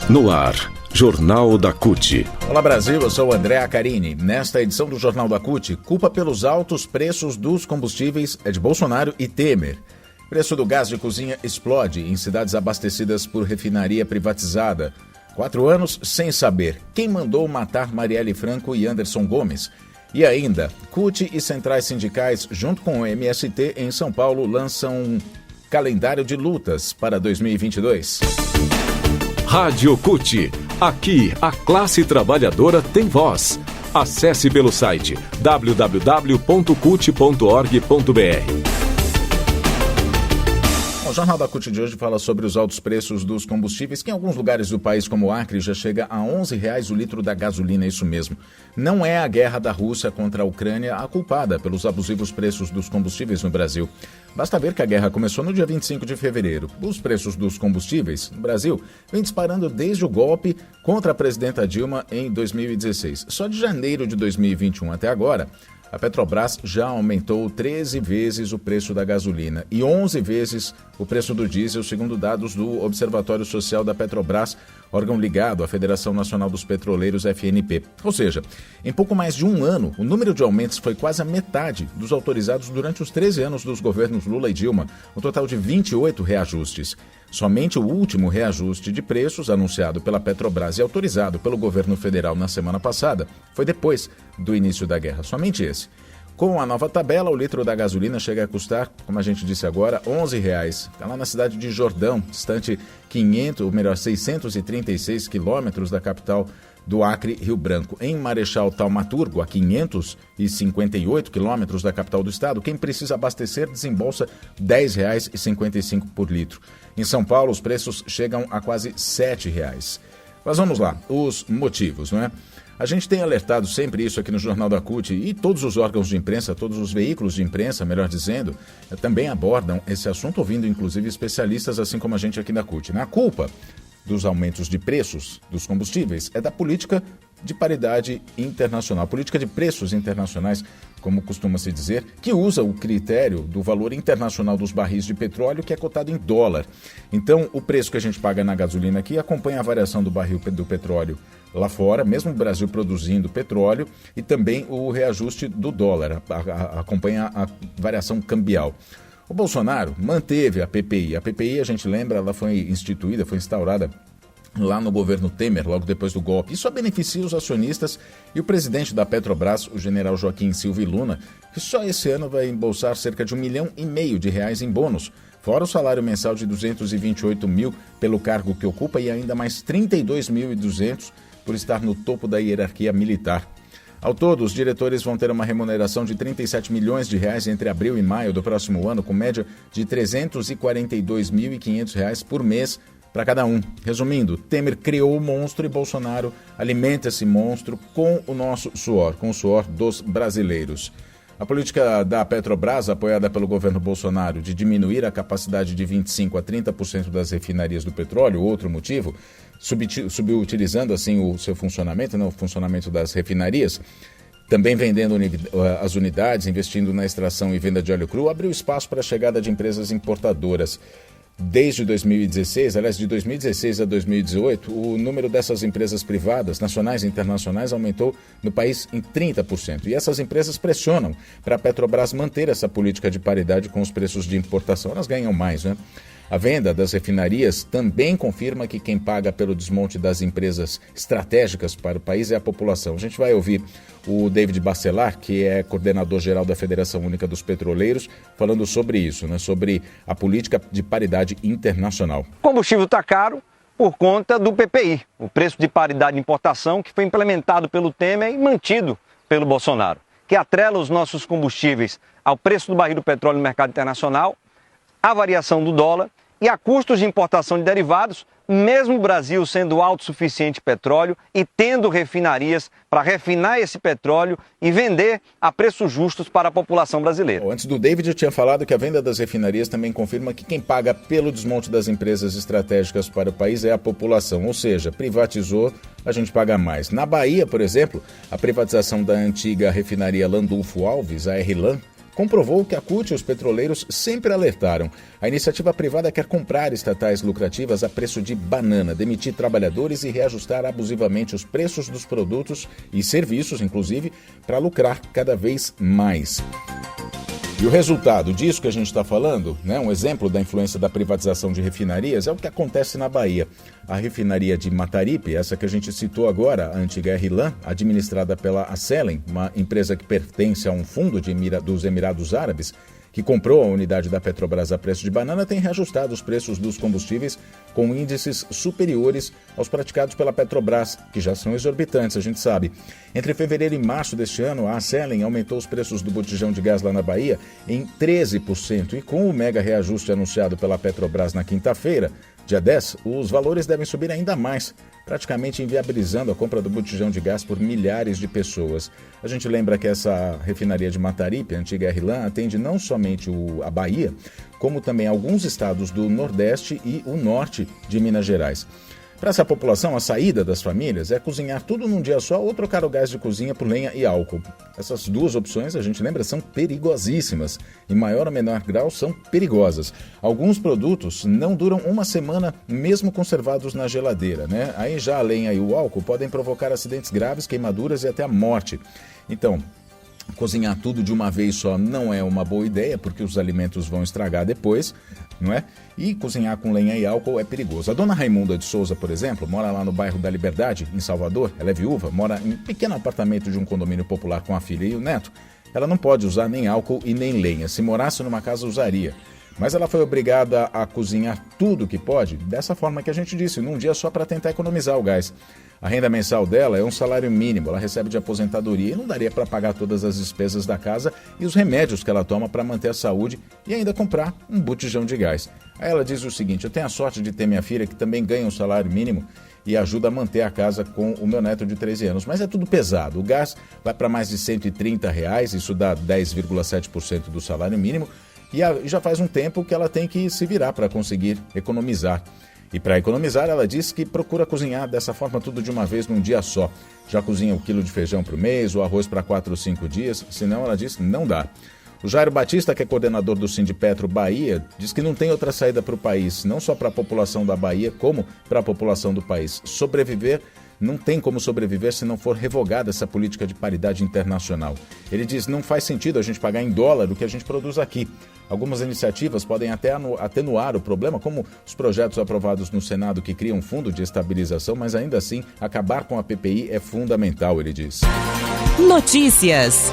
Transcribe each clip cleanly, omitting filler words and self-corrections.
No ar, Jornal da CUT. Olá Brasil, eu sou o André Acarini. Nesta edição do Jornal da CUT, culpa pelos altos preços dos combustíveis é de Bolsonaro e Temer. Preço do gás de cozinha explode em cidades abastecidas por refinaria privatizada. 4 anos sem saber quem mandou matar Marielle Franco e Anderson Gomes. E ainda, CUT e centrais sindicais, junto com o MST em São Paulo, lançam um calendário de lutas para 2022. Rádio CUT. Aqui, a classe trabalhadora tem voz. Acesse pelo site www.cut.org.br. O Jornal da CUT de hoje fala sobre os altos preços dos combustíveis, que em alguns lugares do país, como o Acre, já chega a R$11 o litro da gasolina, é isso mesmo. Não é a guerra da Rússia contra a Ucrânia a culpada pelos abusivos preços dos combustíveis no Brasil. Basta ver que a guerra começou no dia 25 de fevereiro. Os preços dos combustíveis no Brasil vêm disparando desde o golpe contra a presidenta Dilma em 2016. Só de janeiro de 2021 até agora, a Petrobras já aumentou 13 vezes o preço da gasolina e 11 vezes o preço do diesel, segundo dados do Observatório Social da Petrobras, órgão ligado à Federação Nacional dos Petroleiros, FNP. Ou seja, em pouco mais de um ano, o número de aumentos foi quase a metade dos autorizados durante os 13 anos dos governos Lula e Dilma, um total de 28 reajustes. Somente o último reajuste de preços, anunciado pela Petrobras e autorizado pelo governo federal na semana passada, foi depois do início da guerra. Somente esse. Com a nova tabela, o litro da gasolina chega a custar, como a gente disse agora, R$11. Está lá na cidade de Jordão, distante 636 quilômetros da capital do Acre, Rio Branco. Em Marechal Thaumaturgo, a 558 quilômetros da capital do estado, quem precisa abastecer desembolsa R$10,55 por litro. Em São Paulo, os preços chegam a quase R$7. Mas vamos lá, os motivos, não é? A gente tem alertado sempre isso aqui no Jornal da CUT e todos os órgãos de imprensa, todos os veículos de imprensa, melhor dizendo, também abordam esse assunto, ouvindo inclusive especialistas, assim como a gente aqui na CUT. A culpa dos aumentos de preços dos combustíveis é da política de paridade internacional, política de preços internacionais, como costuma se dizer, que usa o critério do valor internacional dos barris de petróleo, que é cotado em dólar. Então, o preço que a gente paga na gasolina aqui acompanha a variação do barril do petróleo lá fora, mesmo o Brasil produzindo petróleo, e também o reajuste do dólar, acompanha a variação cambial. O Bolsonaro manteve a PPI. A PPI, a gente lembra, ela foi instituída, foi instaurada lá no governo Temer, logo depois do golpe. Isso beneficia os acionistas e o presidente da Petrobras, o general Joaquim Silva Luna, que só esse ano vai embolsar cerca de R$1,5 milhão em bônus, fora o salário mensal de R$228 mil pelo cargo que ocupa e ainda mais R$32.200 por estar no topo da hierarquia militar. Ao todo, os diretores vão ter uma remuneração de R$37 milhões entre abril e maio do próximo ano, com média de R$342.500 por mês para cada um. Resumindo, Temer criou o monstro e Bolsonaro alimenta esse monstro com o nosso suor, com o suor dos brasileiros. A política da Petrobras, apoiada pelo governo Bolsonaro, de diminuir a capacidade de 25% a 30% das refinarias do petróleo, outro motivo, subutilizando assim o seu funcionamento, o funcionamento das refinarias, também vendendo as unidades, investindo na extração e venda de óleo cru, abriu espaço para a chegada de empresas importadoras. Desde 2016, aliás, de 2016 a 2018, o número dessas empresas privadas, nacionais e internacionais, aumentou no país em 30%. E essas empresas pressionam para a Petrobras manter essa política de paridade com os preços de importação. Elas ganham mais, né? A venda das refinarias também confirma que quem paga pelo desmonte das empresas estratégicas para o país é a população. A gente vai ouvir o David Bacelar, que é coordenador-geral da Federação Única dos Petroleiros, falando sobre isso, né? Sobre a política de paridade internacional. O combustível está caro por conta do PPI, o preço de paridade de importação, que foi implementado pelo Temer e mantido pelo Bolsonaro, que atrela os nossos combustíveis ao preço do barril do petróleo no mercado internacional, a variação do dólar e a custos de importação de derivados, mesmo o Brasil sendo autossuficiente em petróleo e tendo refinarias para refinar esse petróleo e vender a preços justos para a população brasileira. Antes do David, eu tinha falado que a venda das refinarias também confirma que quem paga pelo desmonte das empresas estratégicas para o país é a população, ou seja, privatizou, a gente paga mais. Na Bahia, por exemplo, a privatização da antiga refinaria Landulfo Alves, a RLAN, comprovou que a CUT e os petroleiros sempre alertaram. A iniciativa privada quer comprar estatais lucrativas a preço de banana, demitir trabalhadores e reajustar abusivamente os preços dos produtos e serviços, inclusive, para lucrar cada vez mais. E o resultado disso que a gente está falando, né, um exemplo da influência da privatização de refinarias, é o que acontece na Bahia. A refinaria de Mataripe, essa que a gente citou agora, a antiga RLAM, administrada pela Acelen, uma empresa que pertence a um fundo dos Emirados Árabes, que comprou a unidade da Petrobras a preço de banana, tem reajustado os preços dos combustíveis com índices superiores aos praticados pela Petrobras, que já são exorbitantes, a gente sabe. Entre fevereiro e março deste ano, a Acelen aumentou os preços do botijão de gás lá na Bahia em 13%, e com o mega reajuste anunciado pela Petrobras na quinta-feira, dia 10, os valores devem subir ainda mais, praticamente inviabilizando a compra do botijão de gás por milhares de pessoas. A gente lembra que essa refinaria de Mataripe, a antiga RLAM, atende não somente a Bahia, como também alguns estados do Nordeste e o Norte de Minas Gerais. Para essa população, a saída das famílias é cozinhar tudo num dia só ou trocar o gás de cozinha por lenha e álcool. Essas duas opções, a gente lembra, são perigosíssimas. Em maior ou menor grau, são perigosas. Alguns produtos não duram uma semana, mesmo conservados na geladeira, né? Aí já a lenha e o álcool podem provocar acidentes graves, queimaduras e até a morte. Então, cozinhar tudo de uma vez só não é uma boa ideia, porque os alimentos vão estragar depois, não é? E cozinhar com lenha e álcool é perigoso. A dona Raimunda de Souza, por exemplo, mora lá no bairro da Liberdade, em Salvador. Ela é viúva, mora em um pequeno apartamento de um condomínio popular com a filha e o neto. Ela não pode usar nem álcool e nem lenha. Se morasse numa casa, usaria. Mas ela foi obrigada a cozinhar tudo que pode, dessa forma que a gente disse, num dia só para tentar economizar o gás. A renda mensal dela é um salário mínimo, ela recebe de aposentadoria e não daria para pagar todas as despesas da casa e os remédios que ela toma para manter a saúde e ainda comprar um botijão de gás. Aí ela diz o seguinte: eu tenho a sorte de ter minha filha que também ganha um salário mínimo e ajuda a manter a casa com o meu neto de 13 anos. Mas é tudo pesado, o gás vai para mais de R$130, isso dá 10,7% do salário mínimo e já faz um tempo que ela tem que se virar para conseguir economizar. E para economizar, ela diz que procura cozinhar dessa forma tudo de uma vez num dia só. Já cozinha o quilo de feijão para o mês, o arroz para 4 ou 5 dias, senão ela diz não dá. O Jairo Batista, que é coordenador do Sindipetro Bahia, diz que não tem outra saída para o país, não só para a população da Bahia, como para a população do país. Não tem como sobreviver se não for revogada essa política de paridade internacional. Ele diz, não faz sentido a gente pagar em dólar o que a gente produz aqui. Algumas iniciativas podem até atenuar o problema, como os projetos aprovados no Senado que criam um fundo de estabilização, mas ainda assim, acabar com a PPI é fundamental, ele diz. Notícias.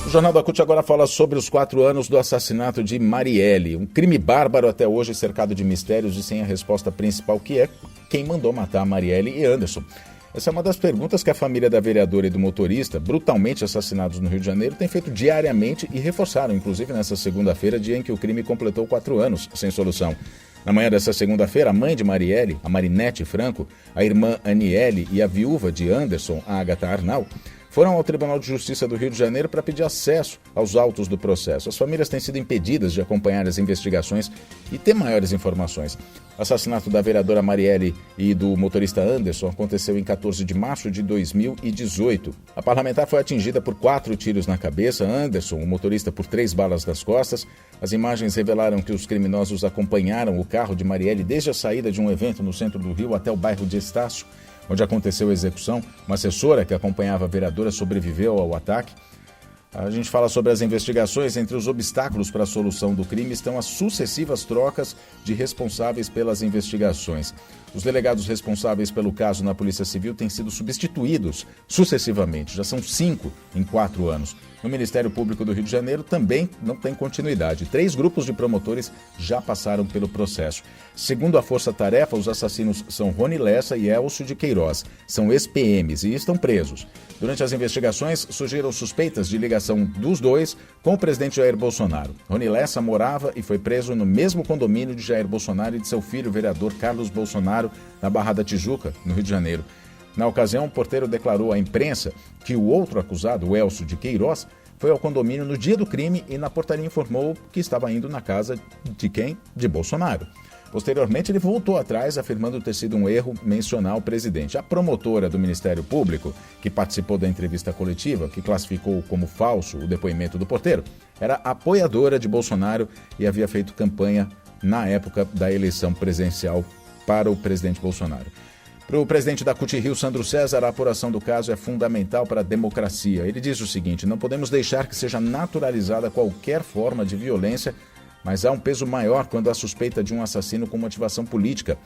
O Jornal da CUT agora fala sobre os 4 anos do assassinato de Marielle. Um crime bárbaro até hoje, cercado de mistérios e sem a resposta principal, que é quem mandou matar Marielle e Anderson. Essa é uma das perguntas que a família da vereadora e do motorista, brutalmente assassinados no Rio de Janeiro, tem feito diariamente e reforçaram, inclusive nessa segunda-feira, dia em que o crime completou 4 anos sem solução. Na manhã dessa segunda-feira, a mãe de Marielle, a Marinete Franco, a irmã Aniele e a viúva de Anderson, a Agatha Arnal, foram ao Tribunal de Justiça do Rio de Janeiro para pedir acesso aos autos do processo. As famílias têm sido impedidas de acompanhar as investigações e ter maiores informações. O assassinato da vereadora Marielle e do motorista Anderson aconteceu em 14 de março de 2018. A parlamentar foi atingida por 4 tiros na cabeça, Anderson, o motorista, por 3 balas nas costas. As imagens revelaram que os criminosos acompanharam o carro de Marielle desde a saída de um evento no centro do Rio até o bairro de Estácio, onde aconteceu a execução. Uma assessora que acompanhava a vereadora sobreviveu ao ataque. A gente fala sobre as investigações. Entre os obstáculos para a solução do crime estão as sucessivas trocas de responsáveis pelas investigações. Os delegados responsáveis pelo caso na Polícia Civil têm sido substituídos sucessivamente. Já são 5 em 4 anos. No Ministério Público do Rio de Janeiro também não tem continuidade. 3 grupos de promotores já passaram pelo processo. Segundo a Força Tarefa, os assassinos são Rony Lessa e Elcio de Queiroz. São ex-PMs e estão presos. Durante as investigações, surgiram suspeitas de ligação dos dois com o presidente Jair Bolsonaro. Rony Lessa morava e foi preso no mesmo condomínio de Jair Bolsonaro e de seu filho, o vereador Carlos Bolsonaro, na Barra da Tijuca, no Rio de Janeiro. Na ocasião, o porteiro declarou à imprensa que o outro acusado, o Elcio de Queiroz, foi ao condomínio no dia do crime e na portaria informou que estava indo na casa de quem? De Bolsonaro. Posteriormente, ele voltou atrás, afirmando ter sido um erro mencionar o presidente. A promotora do Ministério Público, que participou da entrevista coletiva, que classificou como falso o depoimento do porteiro, era apoiadora de Bolsonaro e havia feito campanha na época da eleição presidencial para o presidente Bolsonaro. Para o presidente da CUT Rio, Sandro César, a apuração do caso é fundamental para a democracia. Ele diz o seguinte: não podemos deixar que seja naturalizada qualquer forma de violência, mas há um peso maior quando há suspeita de um assassino com motivação política.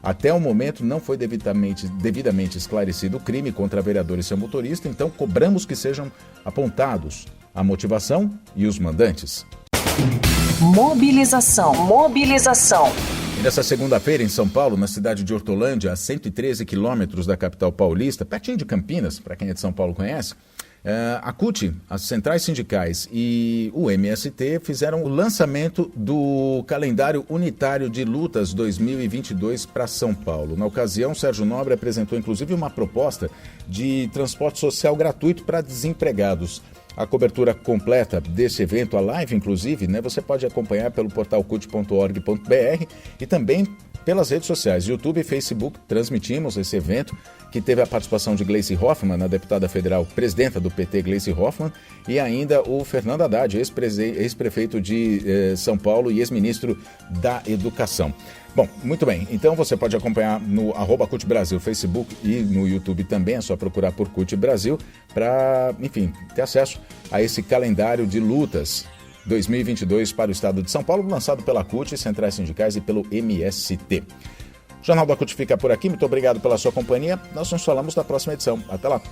Até o momento não foi devidamente esclarecido o crime contra a vereadora e seu motorista, então cobramos que sejam apontados a motivação e os mandantes. Mobilização. E nessa segunda-feira, em São Paulo, na cidade de Hortolândia, a 113 quilômetros da capital paulista, pertinho de Campinas, para quem é de São Paulo conhece, a CUT, as centrais sindicais e o MST fizeram o lançamento do calendário unitário de lutas 2022 para São Paulo. Na ocasião, Sérgio Nobre apresentou inclusive uma proposta de transporte social gratuito para desempregados. A cobertura completa desse evento, a live inclusive, você pode acompanhar pelo portal cut.org.br e também pelas redes sociais, YouTube e Facebook. Transmitimos esse evento, que teve a participação de Gleice Hoffmann, a deputada federal, presidenta do PT, Gleice Hoffmann, e ainda o Fernando Haddad, ex-prefeito de São Paulo e ex-ministro da Educação. Bom, muito bem. Então você pode acompanhar no @CUT Brasil, Facebook e no YouTube também. É só procurar por CUT Brasil para, enfim, ter acesso a esse calendário de lutas 2022 para o estado de São Paulo, lançado pela CUT, Centrais Sindicais e pelo MST. O Jornal da CUT fica por aqui. Muito obrigado pela sua companhia. Nós nos falamos na próxima edição. Até lá.